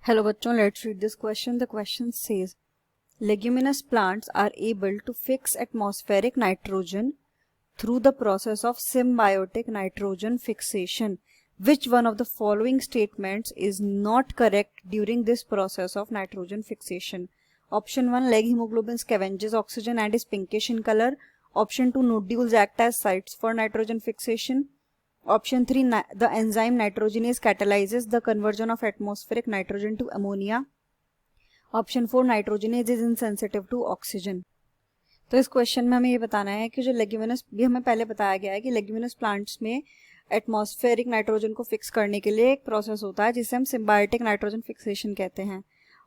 Hello बच्चों, let's read this question. The question says, leguminous plants are able to fix atmospheric nitrogen through the process of symbiotic nitrogen fixation. Which one of the following statements is not correct during this process of nitrogen fixation? Option 1, leg hemoglobin scavenges oxygen and is pinkish in color. Option 2, nodules act as sites for nitrogen fixation. Option 3, the enzyme nitrogenase catalyzes the conversion of atmospheric nitrogen to ammonia. Option 4, nitrogenase is insensitive to oxygen. तो इस question में हमें ये बताना है कि जो leguminous, भी हमें पहले बताया गया है कि लेग्यूमिनस प्लांट्स में एटमॉस्फेरिक नाइट्रोजन को फिक्स करने के लिए एक प्रोसेस होता है जिसे हम सिम्बायोटिक नाइट्रोजन फिक्सेशन कहते हैं।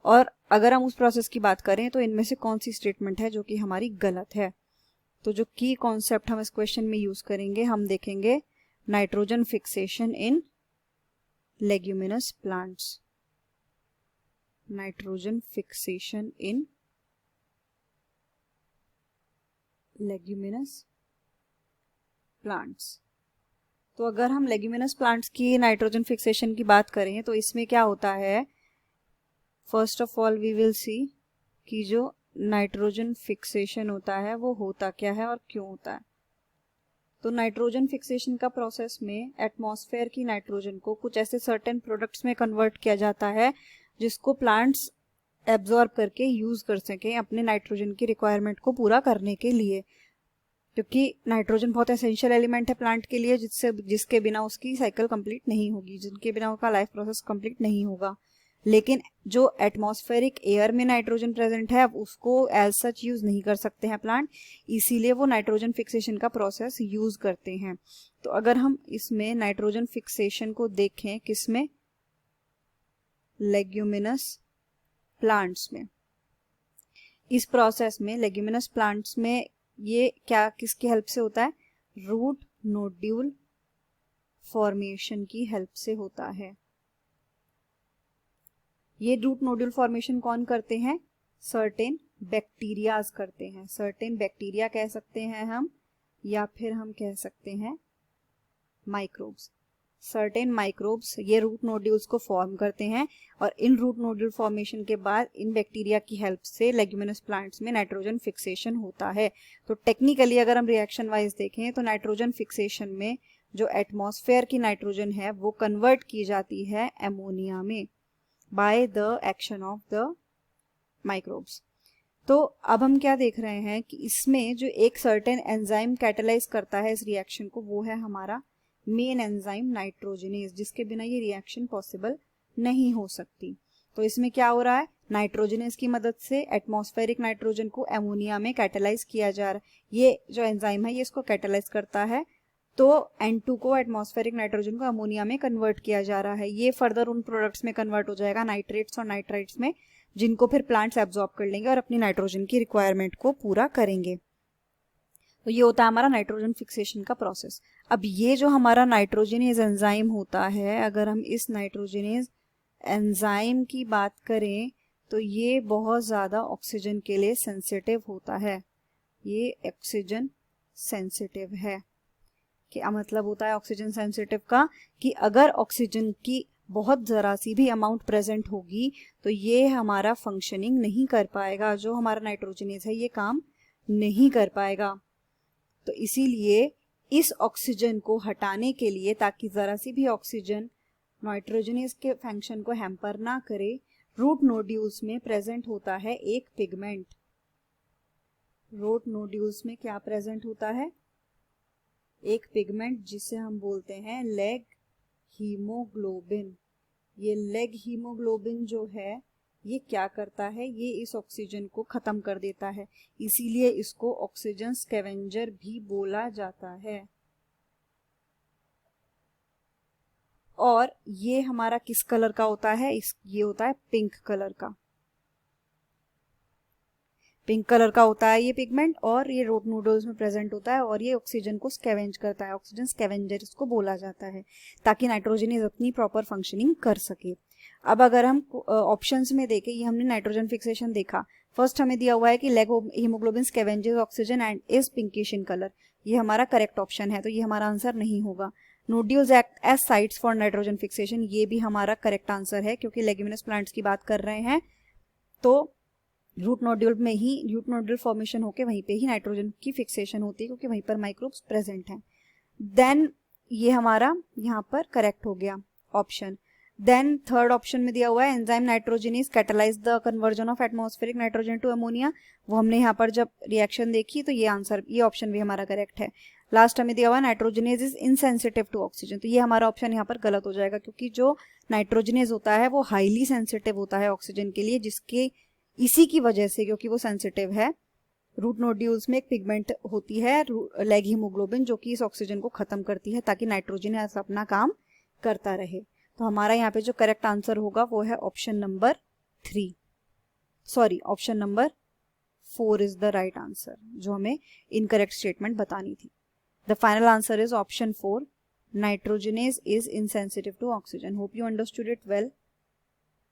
और अगर हम उस प्रोसेस की बात करें तो इनमें से कौन सी स्टेटमेंट है जो कि हमारी गलत है। तो जो की कॉन्सेप्ट हम इस क्वेश्चन में यूज करेंगे, हम देखेंगे nitrogen fixation in leguminous plants. Nitrogen fixation in leguminous plants. तो अगर हम leguminous plants की nitrogen fixation की बात करें तो इसमें क्या होता है, first of all we will see कि जो नाइट्रोजन फिक्सेशन होता है वो होता क्या है और क्यों होता है। तो नाइट्रोजन फिक्सेशन का प्रोसेस में एटमॉस्फेयर की नाइट्रोजन को कुछ ऐसे सर्टेन प्रोडक्ट्स में कन्वर्ट किया जाता है जिसको प्लांट्स एब्जॉर्ब करके यूज कर सकें अपने नाइट्रोजन की रिक्वायरमेंट को पूरा करने के लिए, क्योंकि नाइट्रोजन बहुत एसेंशियल एलिमेंट है प्लांट के लिए, जिसके बिना उसकी साइकिल कंप्लीट नहीं होगी, जिनके बिना उसका लाइफ प्रोसेस कंप्लीट नहीं होगा। लेकिन जो एटमॉस्फेरिक एयर में नाइट्रोजन प्रेजेंट है उसको एज सच यूज नहीं कर सकते हैं प्लांट, इसीलिए वो नाइट्रोजन फिक्सेशन का प्रोसेस यूज करते हैं। तो अगर हम इसमें नाइट्रोजन फिक्सेशन को देखें किसमें, लेग्यूमिनस प्लांट्स में, इस प्रोसेस में लेग्यूमिनस प्लांट्स में ये क्या किसकी हेल्प से होता है, रूट नोड्यूल फॉर्मेशन की हेल्प से होता है। ये रूट नोड्यूल फॉर्मेशन कौन करते हैं, सर्टेन बैक्टीरियाज करते हैं। सर्टेन बैक्टीरिया कह सकते हैं हम, या फिर हम कह सकते हैं माइक्रोब्स। सर्टेन माइक्रोब्स ये रूट नोड्यूल्स को फॉर्म करते हैं और इन रूट नोड्यूल फॉर्मेशन के बाद इन बैक्टीरिया की हेल्प से लेग्यूमिनस प्लांट्स में नाइट्रोजन फिक्सेशन होता है। तो टेक्निकली अगर हम रिएक्शन वाइज देखें तो नाइट्रोजन फिक्सेशन में जो एटमॉस्फेयर की नाइट्रोजन है वो कन्वर्ट की जाती है एमोनिया में by the action of the microbes. तो अब हम क्या देख रहे हैं कि इसमें जो एक सर्टेन एंजाइम कैटेलाइज करता है इस रिएक्शन को, वो है हमारा मेन एंजाइम नाइट्रोजनेज, जिसके बिना ये रिएक्शन पॉसिबल नहीं हो सकती। तो इसमें क्या हो रहा है, नाइट्रोजनेज की मदद से एटमॉस्फेरिक नाइट्रोजन को एमोनिया में कैटेलाइज किया जा रहा है। ये जो एंजाइम है ये इसको कैटेलाइज करता है, तो N2 को एटमॉस्फेरिक नाइट्रोजन को अमोनिया में कन्वर्ट किया जा रहा है। ये फर्दर उन प्रोडक्ट्स में कन्वर्ट हो जाएगा, नाइट्रेट्स और नाइट्राइट्स में, जिनको फिर प्लांट्स एब्जॉर्ब कर लेंगे और अपनी नाइट्रोजन की रिक्वायरमेंट को पूरा करेंगे। तो ये होता है हमारा नाइट्रोजन फिक्सेशन का प्रोसेस। अब ये जो हमारा नाइट्रोजनेज एंजाइम होता है, अगर हम इस नाइट्रोजनेज एंजाइम की बात करें तो ये बहुत ज़्यादा ऑक्सीजन के लिए सेंसिटिव होता है। ये ऑक्सीजन सेंसिटिव है। क्या मतलब होता है ऑक्सीजन सेंसिटिव का, कि अगर ऑक्सीजन की बहुत ज़रा सी भी अमाउंट प्रेजेंट होगी तो ये हमारा फंक्शनिंग नहीं कर पाएगा, जो हमारा नाइट्रोजनेज है ये काम नहीं कर पाएगा। तो इसीलिए इस ऑक्सीजन को हटाने के लिए, ताकि ज़रा सी भी ऑक्सीजन नाइट्रोजनेज के फंक्शन को हैम्पर ना करे, रूट नोड्यूल्स में प्रेजेंट होता है एक पिगमेंट। रूट नोड्यूल्स में क्या प्रेजेंट होता है, एक पिगमेंट जिसे हम बोलते हैं लेग हीमोग्लोबिन। ये लेग हीमोग्लोबिन जो है ये क्या करता है, ये इस ऑक्सीजन को खत्म कर देता है, इसीलिए इसको ऑक्सीजन स्कैवेंजर भी बोला जाता है। और ये हमारा किस कलर का होता है, ये होता है पिंक कलर का। पिंक कलर का होता है ये पिगमेंट और ये रूट नोड्यूल्स में प्रेजेंट होता है और ये ऑक्सीजन को स्कैवेंज करता है। ऑक्सीजन स्कैवेंजर इसको बोला जाता है, ताकि नाइट्रोजनेज अपनी प्रॉपर फंक्शनिंग कर सके। अब अगर हम ऑप्शंस में देखें, ये हमने नाइट्रोजन फिक्सेशन देखा। फर्स्ट हमें दिया हुआ है कि लेग haemoglobin scavenges oxygen and is pinkish in colour, ये हमारा करेक्ट ऑप्शन है, तो ये हमारा आंसर नहीं होगा। Nodules act as sites for nitrogen fixation, ये भी हमारा करेक्ट आंसर है क्योंकि लेग्यूमिनस प्लांट्स की बात कर रहे हैं, तो रूट नोड्यूल में ही रूट नोड्यूल फॉर्मेशन होकर वहीं पे ही नाइट्रोजन की फिक्सेशन होती है क्योंकि वहीं पर माइक्रोब्स प्रेजेंट हैं। देन ये हमारा यहाँ पर करेक्ट हो गया ऑप्शन। देन थर्ड ऑप्शन में दिया हुआ है enzyme nitrogenase catalyse the conversion of atmospheric nitrogen to ammonia, वो हमने यहाँ पर जब रिएक्शन देखी तो ये आंसर, ये ऑप्शन भी हमारा करेक्ट है। लास्ट हमें दिया हुआ है nitrogenase is insensitive to oxygen, तो ये हमारा ऑप्शन यहाँ पर गलत हो जाएगा क्योंकि जो नाइट्रोजनेज होता है वो हाईली सेंसिटिव होता है ऑक्सीजन के लिए, जिसके इसी की वजह से, क्योंकि वो सेंसिटिव है, रूट नोड्यूल्स में एक पिगमेंट होती है लेग हीमोग्लोबिन जो कि इस ऑक्सीजन को खत्म करती है ताकि नाइट्रोजन अपना काम करता रहे। तो हमारा यहाँ पे जो करेक्ट आंसर होगा वो है option number 3, sorry option number 4 is the right answer, जो हमें इनकरेक्ट स्टेटमेंट बतानी थी। The final answer is option 4, nitrogenase is insensitive to oxygen. Hope you understood it well,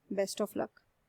best of luck.